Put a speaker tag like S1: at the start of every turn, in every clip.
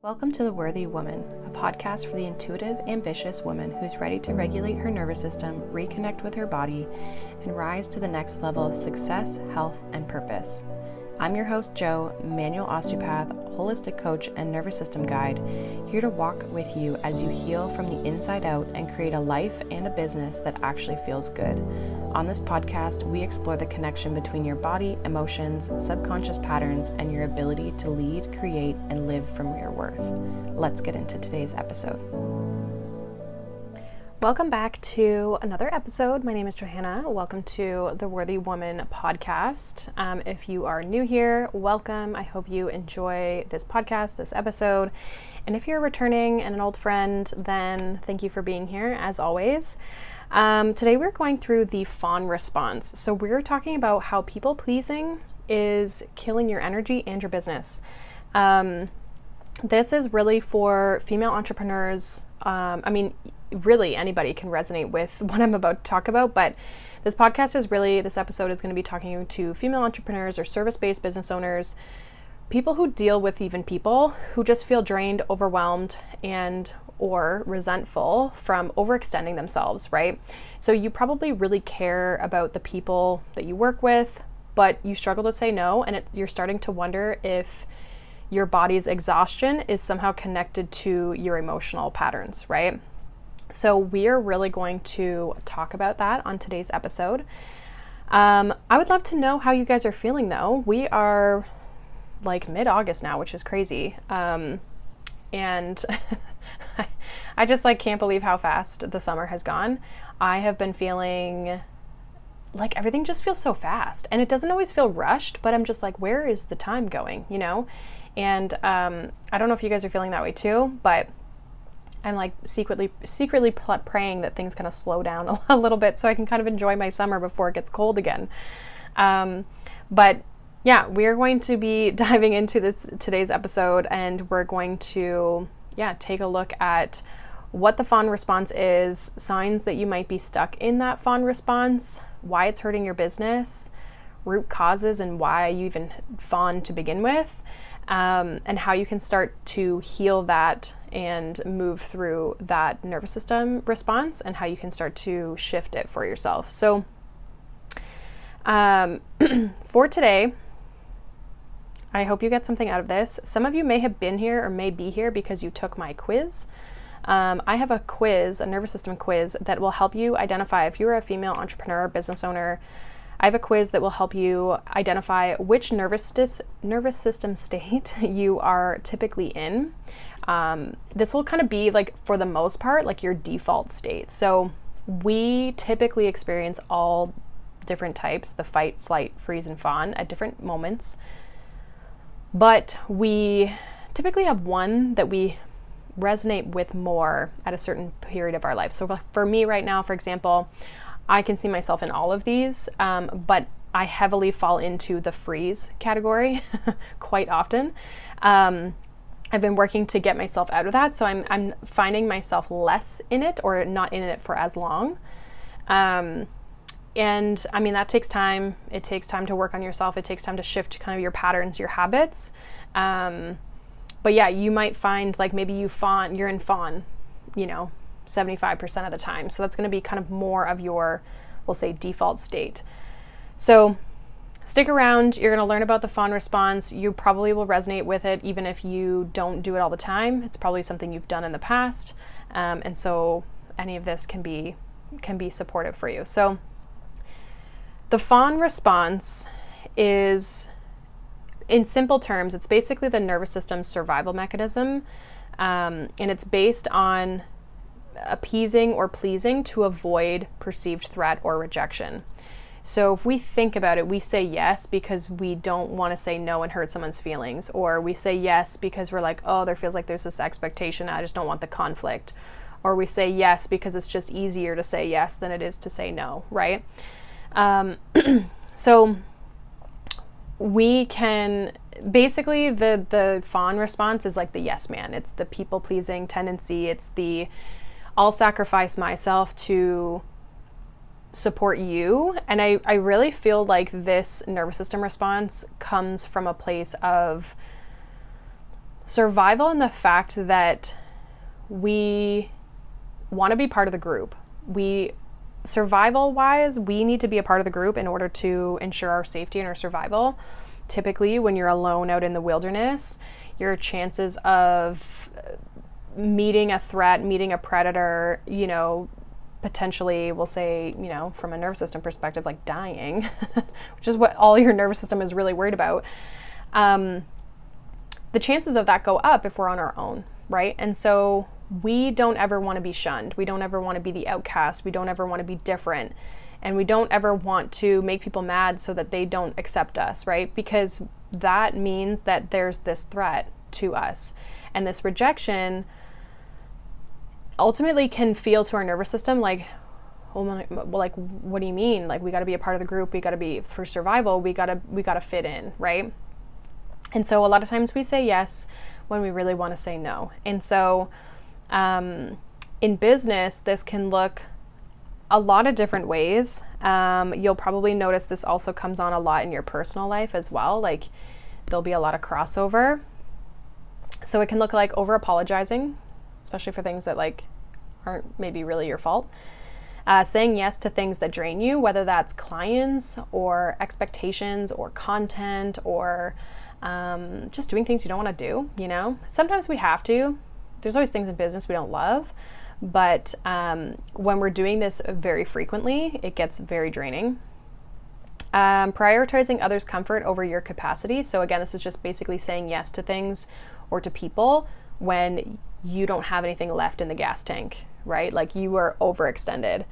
S1: Welcome to The Worthy Woman, a podcast for the intuitive, ambitious woman who's ready to regulate her nervous system, reconnect with her body, and rise to the next level of success, health, and purpose. I'm your host, Jo, manual osteopath, holistic coach, and nervous system guide, here to walk with you as you heal from the inside out and create a life and a business that actually feels good. On this podcast, we explore the connection between your body, emotions, subconscious patterns, and your ability to lead, create, and live from your worth. Let's get into today's episode. Welcome back to another episode. My name is Johanna. Welcome to the Worthy Woman podcast. If you are new here, welcome. I hope you enjoy this podcast, this episode. And if you're returning and an old friend, then thank you for being here as always. Today we're going through the fawn response. So we're talking about how people pleasing is killing your energy and your business. This is really for female entrepreneurs. Really anybody can resonate with what I'm about to talk about, but this episode is going to be talking to female entrepreneurs or service-based business owners, people who deal with even people who just feel drained, overwhelmed, and or resentful from overextending themselves, right? So you probably really care about the people that you work with, but you struggle to say no, and you're starting to wonder if your body's exhaustion is somehow connected to your emotional patterns, right? So we are really going to talk about that on today's episode. I would love to know how you guys are feeling though. We are like mid-August now, which is crazy. And I just can't believe how fast the summer has gone. I have been feeling like everything just feels so fast, and it doesn't always feel rushed, but I'm just like, where is the time going, you know? And I don't know if you guys are feeling that way too, but I'm like secretly praying that things kind of slow down a little bit so I can kind of enjoy my summer before it gets cold again. But yeah, we're going to be diving into today's episode, and we're going to take a look at what the fawn response is, signs that you might be stuck in that fawn response, why it's hurting your business, root causes and why you even fawn to begin with, and how you can start to heal that and move through that nervous system response, and how you can start to shift it for yourself. So for today, I hope you get something out of this. Some of you may have been here or may be here because you took my quiz. I have a quiz, a nervous system quiz, that will help you identify if you're a female entrepreneur, business owner. I have a quiz that will help you identify which nervous system state you are typically in. This will kind of be for the most part, your default state. So we typically experience all different types, the fight, flight, freeze, and fawn at different moments. But we typically have one that we resonate with more at a certain period of our life. So for me right now, for example, I can see myself in all of these, but I heavily fall into the freeze category quite often. I've been working to get myself out of that, so I'm finding myself less in it, or not in it for as long. And I mean, that takes time. It takes time to work on yourself. It takes time to shift kind of your patterns, your habits. But yeah, you might find maybe you're in fawn, 75% of the time. So that's going to be kind of more of your, we'll say, default state. So stick around. You're going to learn about the fawn response. You probably will resonate with it, even if you don't do it all the time. It's probably something you've done in the past. And so any of this can be supportive for you. So the fawn response is, in simple terms, it's basically the nervous system's survival mechanism, and it's based on appeasing or pleasing to avoid perceived threat or rejection. So if we think about it, we say yes because we don't want to say no and hurt someone's feelings, or we say yes because we're like, oh, there feels like there's this expectation, I just don't want the conflict, or we say yes because it's just easier to say yes than it is to say no, right? So we can basically, the fawn response is like the yes man. It's the people pleasing tendency. It's the I'll sacrifice myself to support you. And I really feel like this nervous system response comes from a place of survival and the fact that we want to be part of the group. Survival wise, we need to be a part of the group in order to ensure our safety and our survival. Typically, when you're alone out in the wilderness, your chances of meeting a threat, meeting a predator, potentially, we'll say, from a nervous system perspective, like dying, which is what all your nervous system is really worried about. The chances of that go up if we're on our own, right? And so we don't ever want to be shunned. We don't ever want to be the outcast. We don't ever want to be different. And we don't ever want to make people mad so that they don't accept us, right? Because that means that there's this threat to us. And this rejection ultimately can feel to our nervous system like, oh my, like, what do you mean? Like, we got to be a part of the group. We got to be, for survival, we got to fit in, right? And so a lot of times we say yes when we really want to say no. And so in business, this can look a lot of different ways. You'll probably notice this also comes on a lot in your personal life as well. Like, there'll be a lot of crossover. So it can look like over apologizing, especially for things that like aren't maybe really your fault. Saying yes to things that drain you, whether that's clients or expectations or content or just doing things you don't want to do, Sometimes we have to. There's always things in business we don't love. But when we're doing this very frequently, it gets very draining. Prioritizing others' comfort over your capacity. So again, this is just basically saying yes to things or to people when you don't have anything left in the gas tank, right? Like you are overextended.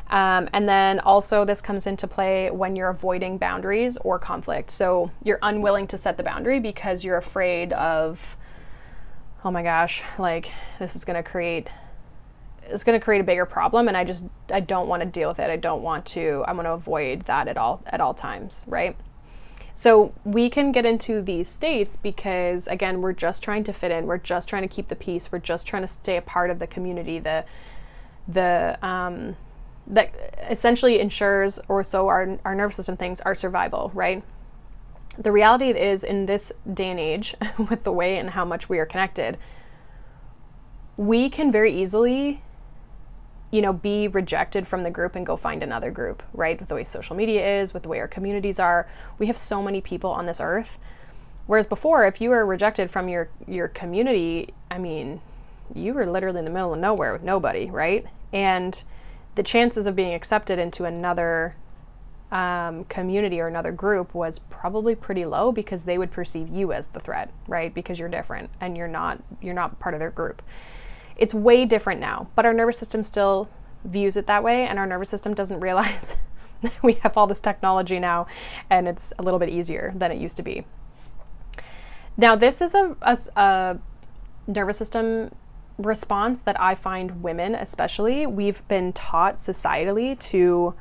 S1: And then also this comes into play when you're avoiding boundaries or conflict. So you're unwilling to set the boundary because you're afraid of, oh my gosh, like this is going to create a bigger problem, and I don't want to deal with it. I want to avoid that at all times, right? So we can get into these states because, again, we're just trying to fit in. We're just trying to keep the peace. We're just trying to stay a part of the community, that essentially ensures, or so our nervous system thinks, our survival, right? The reality is, in this day and age, with the way and how much we are connected, we can very easily be rejected from the group and go find another group, right? With the way social media is, with the way our communities are, we have so many people on this earth. Whereas before, if you were rejected from your community, I mean, you were literally in the middle of nowhere with nobody, right? And the chances of being accepted into another community or another group was probably pretty low because they would perceive you as the threat, right? Because you're different and you're not part of their group. It's way different now, but our nervous system still views it that way, and our nervous system doesn't realize we have all this technology now, and it's a little bit easier than it used to be. Now, this is a nervous system response that I find women, especially, we've been taught societally to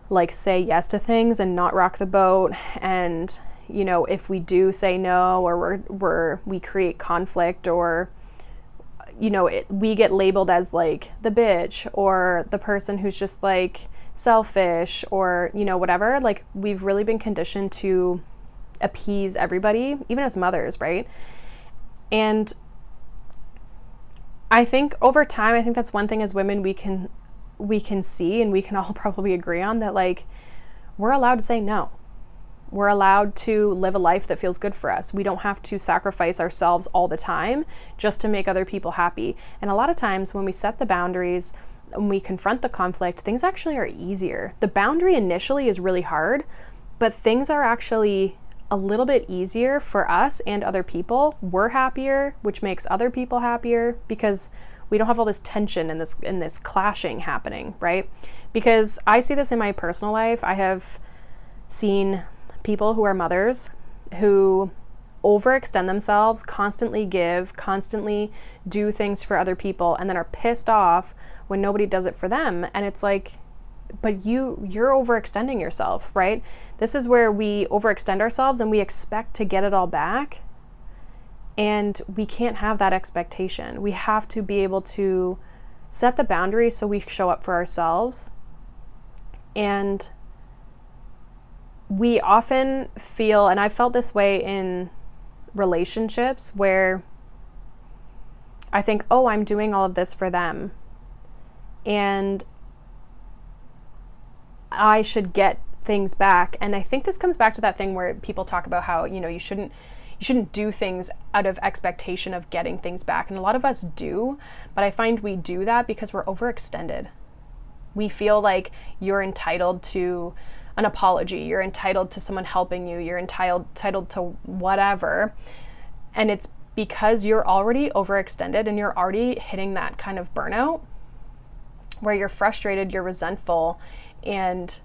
S1: like say yes to things and not rock the boat, and if we do say no, or we create conflict, or we get labeled as like the bitch or the person who's just like selfish or, whatever. Like, we've really been conditioned to appease everybody, even as mothers, right? And I think over time, I think that's one thing as women we can see, and we can all probably agree on, that like we're allowed to say no. We're allowed to live a life that feels good for us. We don't have to sacrifice ourselves all the time just to make other people happy. And a lot of times when we set the boundaries, when we confront the conflict, things actually are easier. The boundary initially is really hard, but things are actually a little bit easier for us and other people. We're happier, which makes other people happier because we don't have all this tension and this clashing happening, right? Because I see this in my personal life. I have seen people who are mothers who overextend themselves, constantly give, constantly do things for other people, and then are pissed off when nobody does it for them. And it's like, but you're overextending yourself, right? This is where we overextend ourselves and we expect to get it all back. And we can't have that expectation. We have to be able to set the boundaries so we show up for ourselves. And we often feel, and I felt this way in relationships where I think, oh, I'm doing all of this for them, and I should get things back. And I think this comes back to that thing where people talk about how, you shouldn't do things out of expectation of getting things back. And a lot of us do, but I find we do that because we're overextended. We feel like you're entitled to an apology, you're entitled to someone helping you, you're entitled to whatever. And it's because you're already overextended and you're already hitting that kind of burnout where you're frustrated, you're resentful, and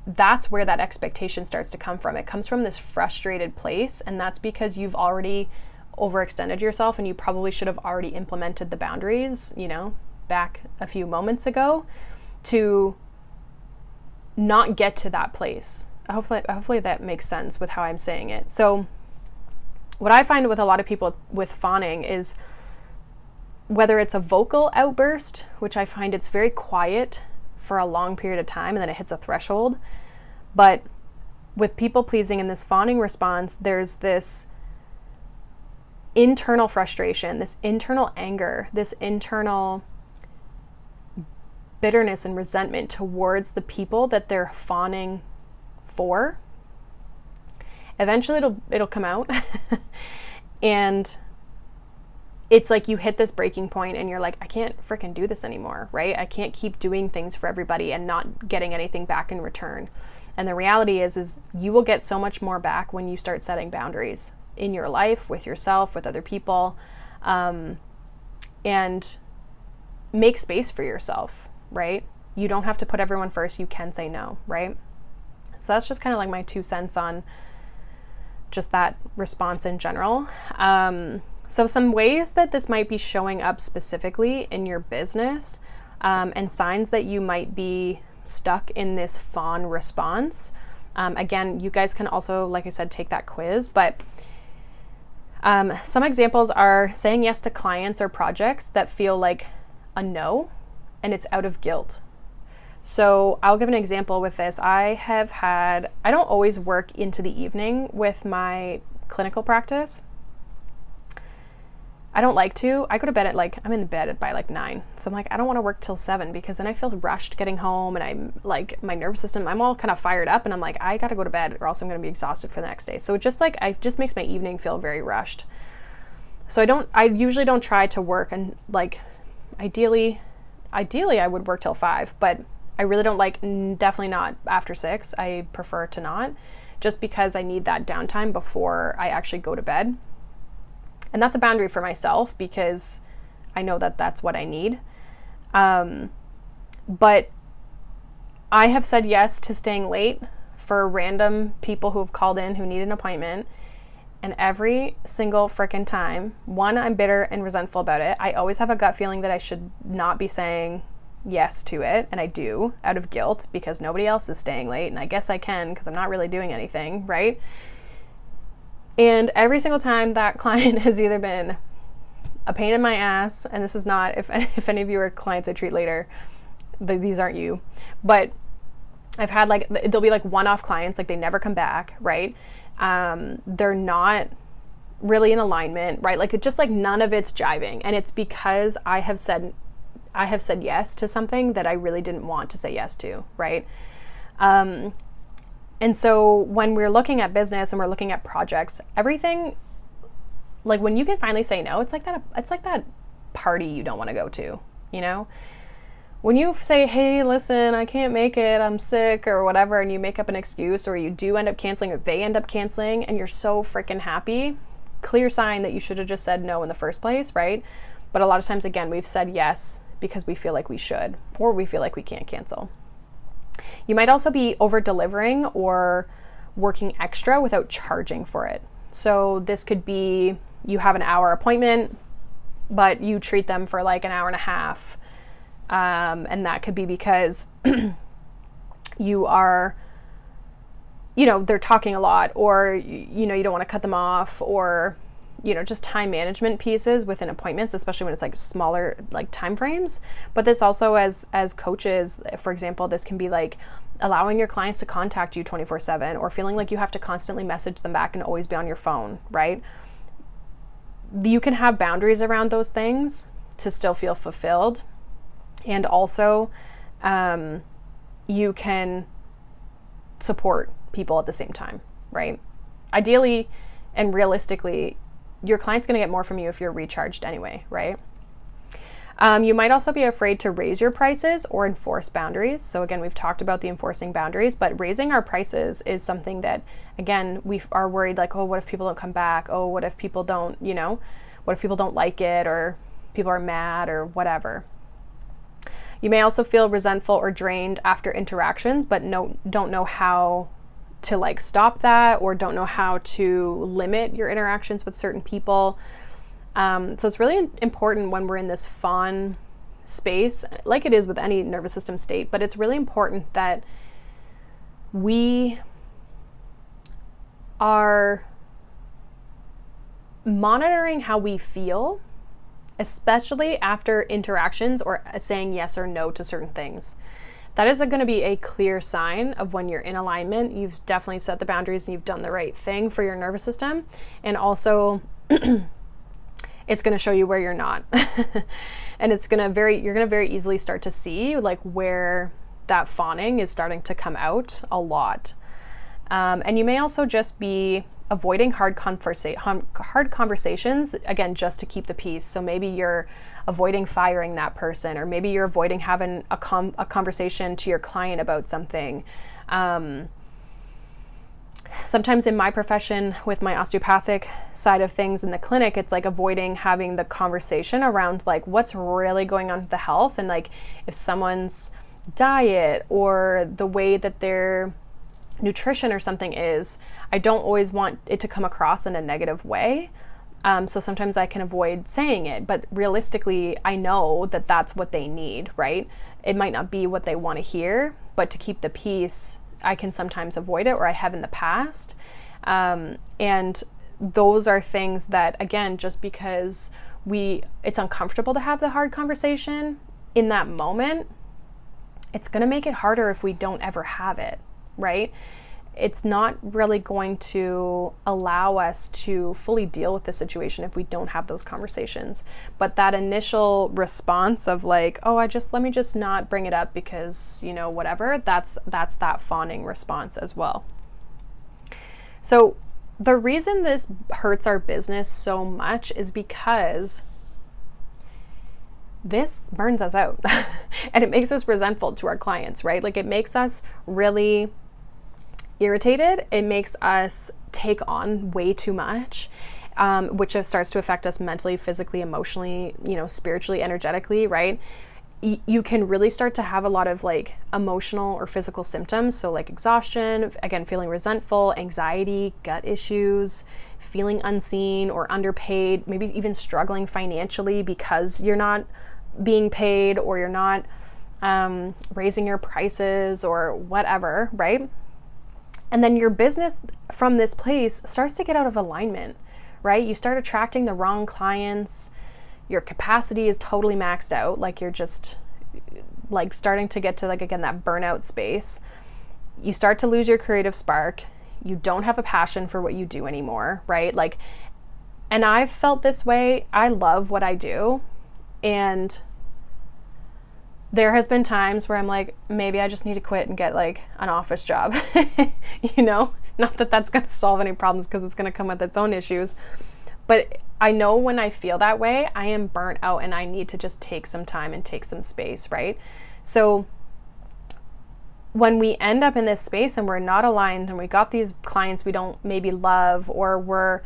S1: that's where that expectation starts to come from. It comes from this frustrated place, and that's because you've already overextended yourself, and you probably should have already implemented the boundaries, back a few moments ago to not get to that place. Hopefully that makes sense with how I'm saying it. So what I find with a lot of people with fawning is whether it's a vocal outburst, which I find it's very quiet for a long period of time and then it hits a threshold. But with people pleasing in this fawning response, there's this internal frustration, this internal anger, this internal bitterness and resentment towards the people that they're fawning for. Eventually it'll come out and it's like you hit this breaking point and you're like, I can't freaking do this anymore, right? I can't keep doing things for everybody and not getting anything back in return. And the reality is you will get so much more back when you start setting boundaries in your life, with yourself, with other people, and make space for yourself, right? You don't have to put everyone first. You can say no, right? So that's just kind of like my 2 cents on just that response in general. So some ways that this might be showing up specifically in your business, and signs that you might be stuck in this fawn response. Again, you guys can also, like I said, take that quiz, but some examples are saying yes to clients or projects that feel like a no, and it's out of guilt. So I'll give an example with this. I don't always work into the evening with my clinical practice. I don't like to. I go to bed at I'm in bed by 9. So I'm like, I don't want to work till 7 because then I feel rushed getting home and I'm like, my nervous system, I'm all kind of fired up and I'm like, I got to go to bed or else I'm going to be exhausted for the next day. So it just makes my evening feel very rushed. So I usually don't try to work, and ideally I would work till 5, but I really don't definitely not after 6. I prefer to not, just because I need that downtime before I actually go to bed. And that's a boundary for myself because I know that that's what I need. But I have said yes to staying late for random people who have called in who need an appointment. And every single frickin' time, one, I'm bitter and resentful about it. I always have a gut feeling that I should not be saying yes to it. And I do, out of guilt, because nobody else is staying late. And I guess I can because I'm not really doing anything, right? And every single time that client has either been a pain in my ass, and this is not, if any of you are clients I treat later, these aren't you, but I've had they'll be one-off clients, they never come back, right? They're not really in alignment, right? It's just none of it's jiving. And it's because I have said yes to something that I really didn't want to say yes to, right? And so when we're looking at business and we're looking at projects, everything, when you can finally say no, it's like that party you don't want to go to, When you say, hey, listen, I can't make it, I'm sick or whatever, and you make up an excuse, or you do end up canceling or they end up canceling, and you're so freaking happy, clear sign that you should have just said no in the first place, right? But a lot of times, again, we've said yes because we feel like we should, or we feel like we can't cancel. You might also be over-delivering or working extra without charging for it. So this could be you have an hour appointment, but you treat them for an hour and a half. And that could be because you are, they're talking a lot, or, you don't want to cut them off, or just time management pieces within appointments, especially when it's like smaller like time frames. But this also, as coaches, for example, this can be like allowing your clients to contact you 24/7, or feeling like you have to constantly message them back and always be on your phone, right? You can have boundaries around those things to still feel fulfilled. And also, you can support people at the same time, right? Ideally and realistically, your client's going to get more from you if you're recharged anyway, right? You might also be afraid to raise your prices or enforce boundaries. So again, we've talked about the enforcing boundaries, but raising our prices is something that, again, we are worried like, oh, what if people don't come back? Oh, what if people don't, what if people don't like it, or people are mad, or whatever. You may also feel resentful or drained after interactions, but don't know how to like stop that, or don't know how to limit your interactions with certain people. So it's really important when we're in this fawn space, like it is with any nervous system state, but it's really important that we are monitoring how we feel, especially after interactions or saying yes or no to certain things. That is going to be a clear sign of when you're in alignment. You've definitely set the boundaries and you've done the right thing for your nervous system. And also, it's going to show you where you're not. And you're going to very easily start to see like where that fawning is starting to come out a lot. And you may also just be avoiding hard conversations, again, just to keep the peace. So maybe you're avoiding firing that person, or maybe you're avoiding having a conversation to your client about something. Sometimes in my profession, with my osteopathic side of things in the clinic, it's like avoiding having the conversation around like what's really going on with the health, and like if someone's diet or the way that their nutrition or something is, I don't always want it to come across in a negative way. So sometimes I can avoid saying it, but realistically, I know that that's what they need, right? It might not be what they want to hear, but to keep the peace, I can sometimes avoid it, or I have in the past. And those are things that, again, just because it's uncomfortable to have the hard conversation in that moment, it's going to make it harder if we don't ever have it, right? It's not really going to allow us to fully deal with the situation if we don't have those conversations. But that initial response of like, oh, let me just not bring it up because, whatever, that's that fawning response as well. So the reason this hurts our business so much is because this burns us out and it makes us resentful to our clients, right? Like it makes us really irritated. It makes us take on way too much, which starts to affect us mentally, physically, emotionally, spiritually, energetically, right? You can really start to have a lot of like emotional or physical symptoms. So like exhaustion, again, feeling resentful, anxiety, gut issues, feeling unseen or underpaid, maybe even struggling financially because you're not being paid, or you're not raising your prices or whatever, right? And then your business from this place starts to get out of alignment, right? You start attracting the wrong clients. Your capacity is totally maxed out. Like you're just like starting to get to like, again, that burnout space. You start to lose your creative spark. You don't have a passion for what you do anymore, right? Like, and I've felt this way. I love what I do. And there has been times where I'm like, maybe I just need to quit and get like an office job, not that that's going to solve any problems because it's going to come with its own issues. But I know when I feel that way, I am burnt out and I need to just take some time and take some space, right? So when we end up in this space and we're not aligned and we got these clients we don't maybe love, or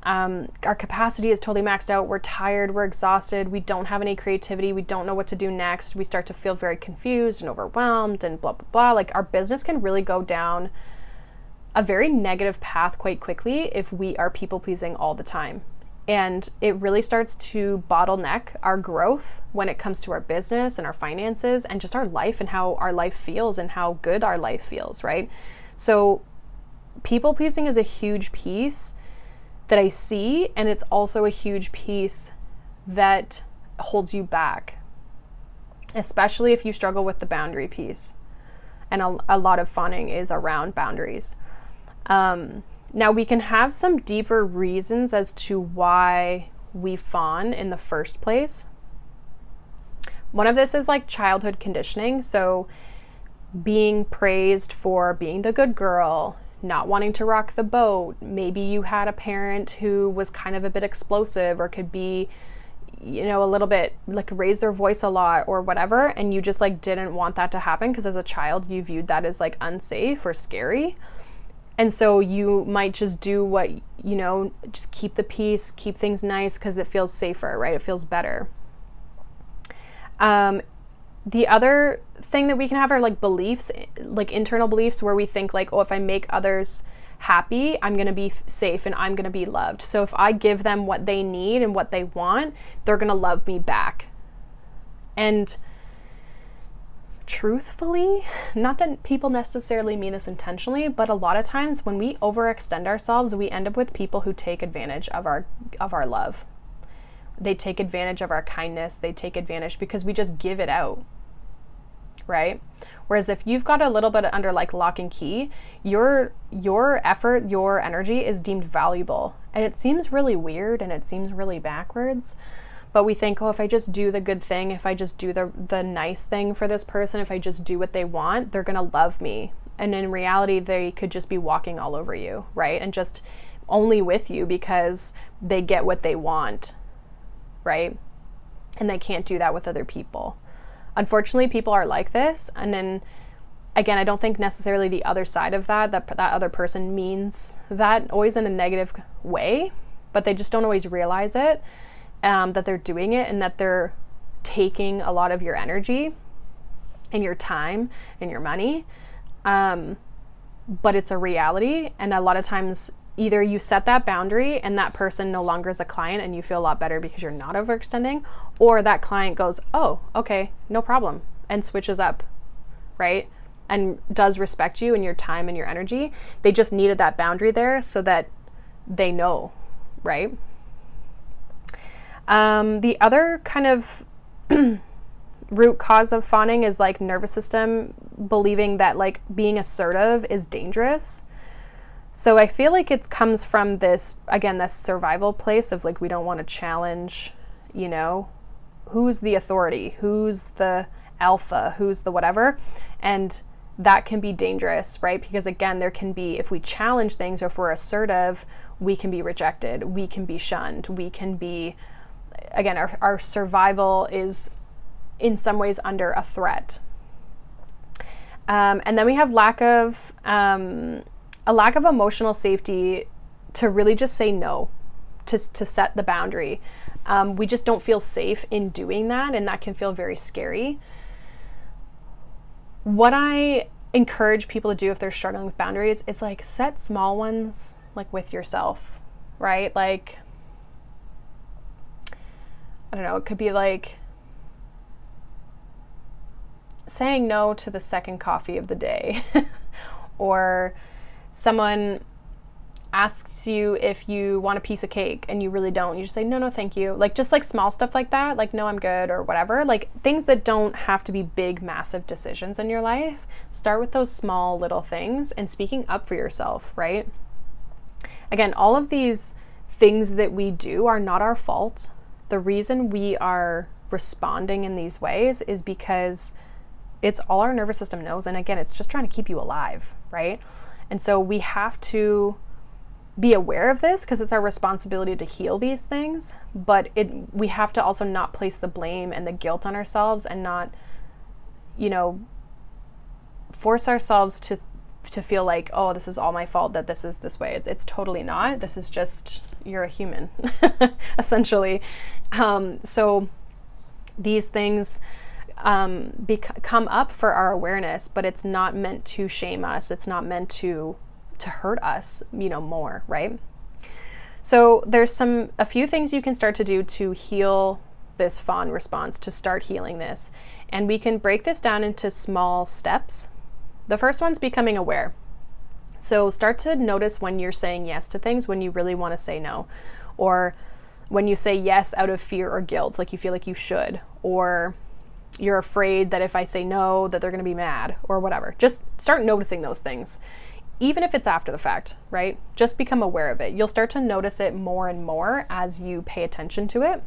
S1: our capacity is totally maxed out, we're tired, we're exhausted, we don't have any creativity, we don't know what to do next, we start to feel very confused and overwhelmed and blah, blah, blah. Like our business can really go down a very negative path quite quickly if we are people pleasing all the time. And it really starts to bottleneck our growth when it comes to our business and our finances and just our life and how our life feels and how good our life feels, right? So people pleasing is a huge piece that I see, and it's also a huge piece that holds you back, especially if you struggle with the boundary piece. And a lot of fawning is around boundaries. Now, we can have some deeper reasons as to why we fawn in the first place. One of this is like childhood conditioning. So being praised for being the good girl, not wanting to rock the boat. Maybe you had a parent who was kind of a bit explosive, or could be, you know, a little bit like raise their voice a lot or whatever. And you just like didn't want that to happen because as a child you viewed that as like unsafe or scary. And so you might just do what, you know, just keep the peace, keep things nice because it feels safer, right? It feels better. The other thing that we can have are like beliefs, like internal beliefs where we think like, oh, if I make others happy, I'm going to be safe and I'm going to be loved. So if I give them what they need and what they want, they're going to love me back. And truthfully, not that people necessarily mean this intentionally, but a lot of times when we overextend ourselves, we end up with people who take advantage of our love. They take advantage of our kindness. They take advantage because we just give it out, right? Whereas if you've got a little bit under like lock and key, your effort, your energy is deemed valuable. And it seems really weird and it seems really backwards, but we think, oh, if I just do the good thing, if I just do the nice thing for this person, if I just do what they want, they're gonna love me. And in reality, they could just be walking all over you, right? And just only with you because they get what they want, right? And they can't do that with other people. Unfortunately, people are like this. And then again, I don't think necessarily the other side of that other person means that always in a negative way, but they just don't always realize it, that they're doing it and that they're taking a lot of your energy and your time and your money. But it's a reality. And a lot of times either you set that boundary and that person no longer is a client and you feel a lot better because you're not overextending, or that client goes, oh, okay, no problem, and switches up, right? And does respect you and your time and your energy. They just needed that boundary there so that they know, right? The other kind of root cause of fawning is like nervous system believing that like being assertive is dangerous. So I feel like it comes from this, again, this survival place of like, we don't want to challenge, you know, who's the authority, who's the alpha, who's the whatever. And that can be dangerous, right? Because again, there can be, if we challenge things or if we're assertive, we can be rejected, we can be shunned, we can be, again, our survival is in some ways under a threat. And then we have a lack of emotional safety to really just say no, to set the boundary. We just don't feel safe in doing that, and that can feel very scary. What I encourage people to do if they're struggling with boundaries is like set small ones, like with yourself, right? Like, I don't know, it could be like saying no to the second coffee of the day or someone asks you if you want a piece of cake and you really don't, you just say, no, thank you. Like just like small stuff like that, like, no, I'm good or whatever. Like things that don't have to be big, massive decisions in your life. Start with those small little things and speaking up for yourself, right? Again, all of these things that we do are not our fault. The reason we are responding in these ways is because it's all our nervous system knows. And again, it's just trying to keep you alive, right? And so we have to be aware of this because it's our responsibility to heal these things, but we have to also not place the blame and the guilt on ourselves and not, you know, force ourselves to feel like, oh, this is all my fault that this is this way. It's totally not. This is just, you're a human, essentially. So these things come up for our awareness, but it's not meant to shame us. It's not meant to hurt us, you know, more, right? So there's a few things you can start to do to heal this fawn response, to start healing this. And we can break this down into small steps. The first one's becoming aware. So start to notice when you're saying yes to things when you really want to say no, or when you say yes out of fear or guilt, like you feel like you should, or you're afraid that if I say no, that they're going to be mad or whatever. Just start noticing those things, even if it's after the fact, right? Just become aware of it. You'll start to notice it more and more as you pay attention to it.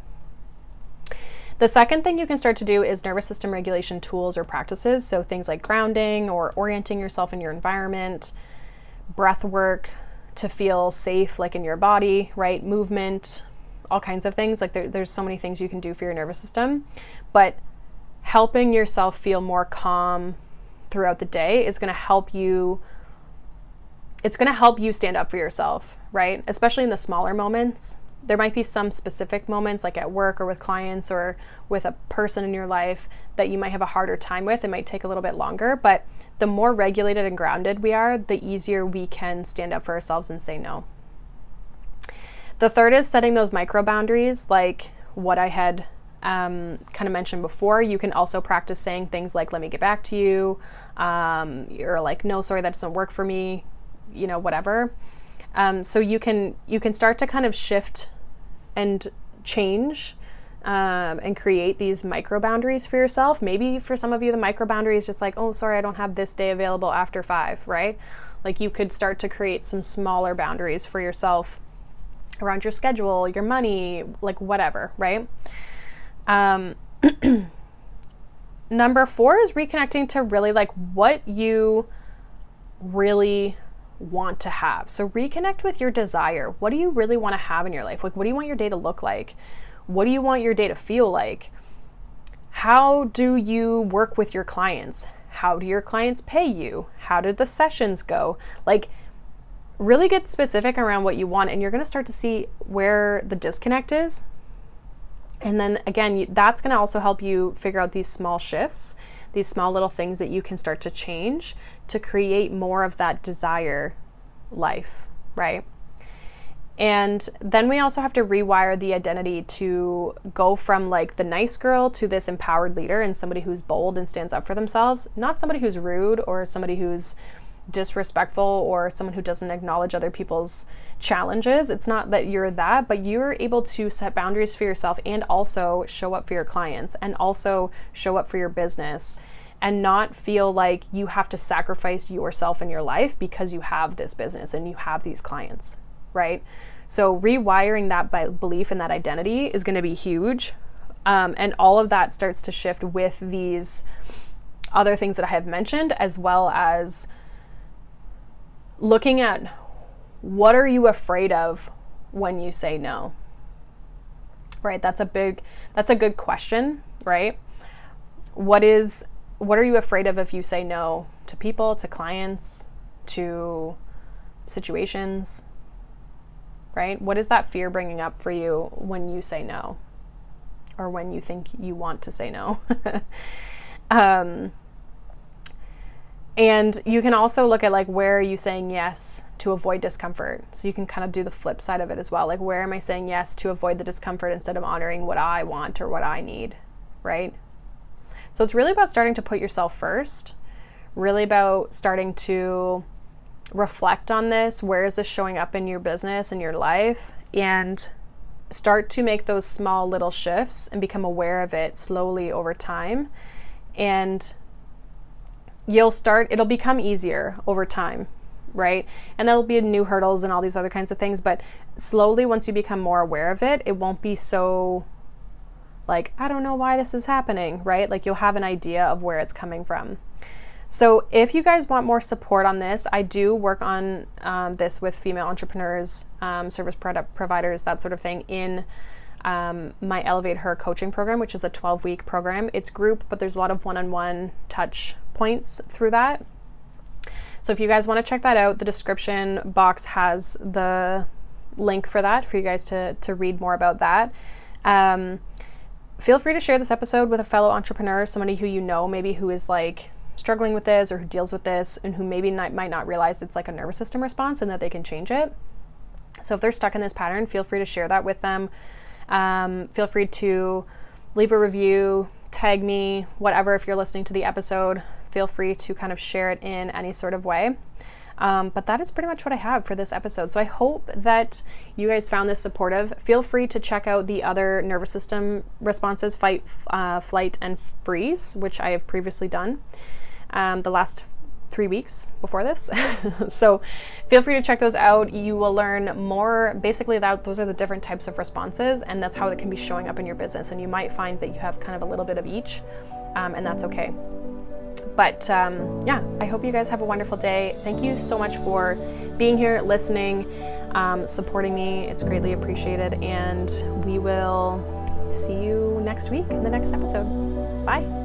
S1: The second thing you can start to do is nervous system regulation tools or practices. So things like grounding or orienting yourself in your environment, breath work to feel safe, like in your body, right? Movement, all kinds of things. Like there's so many things you can do for your nervous system, but helping yourself feel more calm throughout the day is going to help you. It's going to help you stand up for yourself, right? Especially in the smaller moments. There might be some specific moments like at work or with clients or with a person in your life that you might have a harder time with. It might take a little bit longer, but the more regulated and grounded we are, the easier we can stand up for ourselves and say no. The third is setting those micro boundaries, like what I had kind of mentioned before. You can also practice saying things like, let me get back to you, or like, no, sorry, that doesn't work for me, whatever. So you can start to kind of shift and change and create these micro boundaries for yourself. Maybe for some of you, the micro boundary is just like, oh, sorry, I don't have this day available after 5, right? Like you could start to create some smaller boundaries for yourself around your schedule, your money, like whatever, right? Number 4 is reconnecting to really like what you really want to have. So reconnect with your desire. What do you really want to have in your life? Like, what do you want your day to look like? What do you want your day to feel like? How do you work with your clients? How do your clients pay you? How did the sessions go? Like, really get specific around what you want, and you're going to start to see where the disconnect is. And then again, that's going to also help you figure out these small shifts, these small little things that you can start to change to create more of that desire life, right? And then we also have to rewire the identity to go from like the nice girl to this empowered leader and somebody who's bold and stands up for themselves, not somebody who's rude or somebody who's disrespectful or someone who doesn't acknowledge other people's challenges. It's not that you're that, but you're able to set boundaries for yourself and also show up for your clients and also show up for your business and not feel like you have to sacrifice yourself in your life because you have this business and you have these clients, right? So rewiring that belief and that identity is going to be huge. And all of that starts to shift with these other things that I have mentioned, as well as looking at what are you afraid of when you say no, right? That's a good question, right? What are you afraid of if you say no to people, to clients, to situations, right? What is that fear bringing up for you when you say no, or when you think you want to say no? And you can also look at like, where are you saying yes to avoid discomfort? So you can kind of do the flip side of it as well. Like, where am I saying yes to avoid the discomfort instead of honoring what I want or what I need, right? So it's really about starting to put yourself first, really about starting to reflect on this. Where is this showing up in your business and your life? And start to make those small little shifts and become aware of it slowly over time. And it'll become easier over time, right? And there'll be new hurdles and all these other kinds of things, but slowly, once you become more aware of it, it won't be so like, I don't know why this is happening, right? Like, you'll have an idea of where it's coming from. So if you guys want more support on this, I do work on this with female entrepreneurs, service providers, that sort of thing, in my Elevate Her coaching program, which is a 12-week program. It's group, but there's a lot of one-on-one touch points through that. So if you guys want to check that out, the description box has the link for that for you guys to read more about that. Feel free to share this episode with a fellow entrepreneur, somebody who you know maybe who is like struggling with this or who deals with this and who maybe might not realize it's like a nervous system response and that they can change it. So if they're stuck in this pattern, feel free to share that with them. Feel free to leave a review, tag me, whatever. If you're listening to the episode, feel free to kind of share it in any sort of way. But that is pretty much what I have for this episode. So I hope that you guys found this supportive. Feel free to check out the other nervous system responses, fight, flight, and freeze, which I have previously done the last 3 weeks before this. So feel free to check those out. You will learn more basically that those are the different types of responses, and that's how it can be showing up in your business. And you might find that you have kind of a little bit of each, and that's okay. But yeah, I hope you guys have a wonderful day. Thank you so much for being here, listening, supporting me. It's greatly appreciated. And we will see you next week in the next episode. Bye.